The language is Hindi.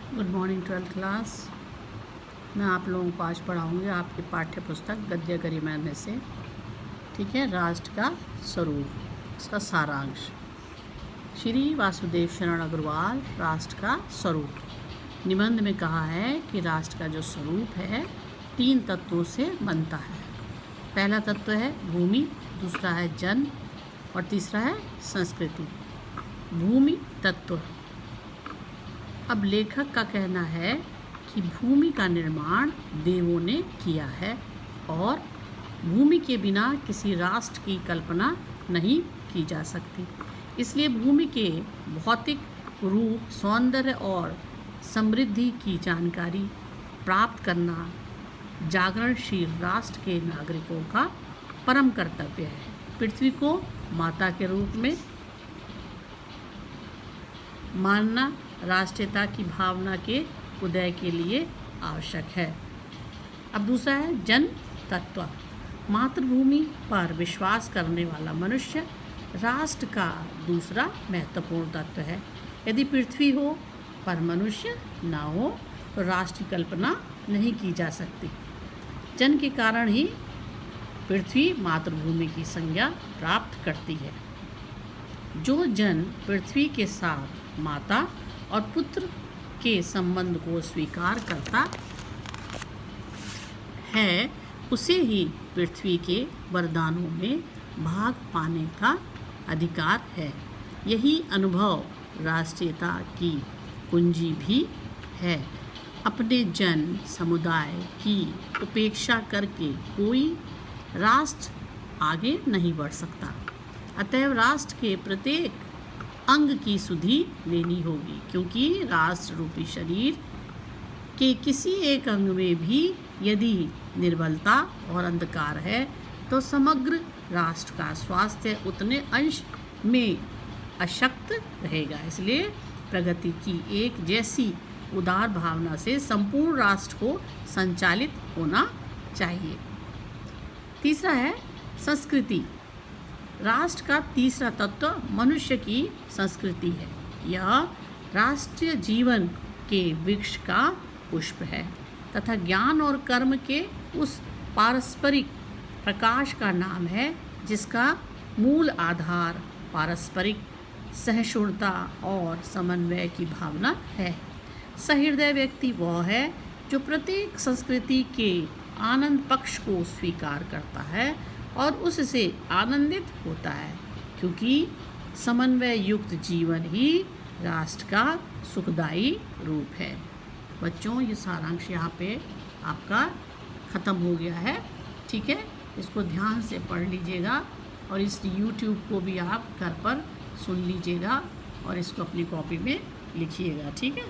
Good morning twelfth class. मैं आप लोगों को आज पढ़ाऊँगी आपकी पाठ्य पुस्तक गद्य गरिमा में से, ठीक है, राष्ट्र का स्वरूप, इसका सारांश। श्री वासुदेव शरण अग्रवाल, राष्ट्र का स्वरूप। निबंध में कहा है कि राष्ट्र का जो स्वरूप है 3 तत्वों से बनता है। पहला तत्व है भूमि, दूसरा है जन और तीसरा है संस्कृति। भूमि तत्व। अब लेखक का कहना है कि भूमि का निर्माण देवों ने किया है और भूमि के बिना किसी राष्ट्र की कल्पना नहीं की जा सकती। इसलिए भूमि के भौतिक रूप, सौंदर्य और समृद्धि की जानकारी प्राप्त करना जागरणशील राष्ट्र के नागरिकों का परम कर्तव्य है। पृथ्वी को माता के रूप में मानना राष्ट्रीयता की भावना के उदय के लिए आवश्यक है। अब दूसरा है जन तत्व। मातृभूमि पर विश्वास करने वाला मनुष्य राष्ट्र का दूसरा महत्वपूर्ण तत्व है। यदि पृथ्वी हो पर मनुष्य ना हो तो राष्ट्र की कल्पना नहीं की जा सकती। जन के कारण ही पृथ्वी मातृभूमि की संज्ञा प्राप्त करती है। जो जन पृथ्वी के साथ माता और पुत्र के संबंध को स्वीकार करता है उसे ही पृथ्वी के वरदानों में भाग पाने का अधिकार है। यही अनुभव राष्ट्रीयता की कुंजी भी है। अपने जन समुदाय की उपेक्षा करके कोई राष्ट्र आगे नहीं बढ़ सकता। अतएव राष्ट्र के प्रत्येक अंग की सुधि लेनी होगी, क्योंकि राष्ट्र रूपी शरीर के किसी एक अंग में भी यदि निर्बलता और अंधकार है तो समग्र राष्ट्र का स्वास्थ्य उतने अंश में अशक्त रहेगा। इसलिए प्रगति की एक जैसी उदार भावना से संपूर्ण राष्ट्र को संचालित होना चाहिए। तीसरा है संस्कृति। राष्ट्र का तीसरा तत्व मनुष्य की संस्कृति है। यह राष्ट्रीय जीवन के वृक्ष का पुष्प है तथा ज्ञान और कर्म के उस पारस्परिक प्रकाश का नाम है जिसका मूल आधार पारस्परिक सहिष्णुता और समन्वय की भावना है। सहृदय व्यक्ति वह है जो प्रत्येक संस्कृति के आनंद पक्ष को स्वीकार करता है और उससे आनंदित होता है, क्योंकि समन्वय युक्त जीवन ही राष्ट्र का सुखदायी रूप है। बच्चों, ये सारांश यहाँ पे आपका ख़त्म हो गया है, ठीक है। इसको ध्यान से पढ़ लीजिएगा और इस YouTube को भी आप घर पर सुन लीजिएगा और इसको अपनी कॉपी में लिखिएगा, ठीक है।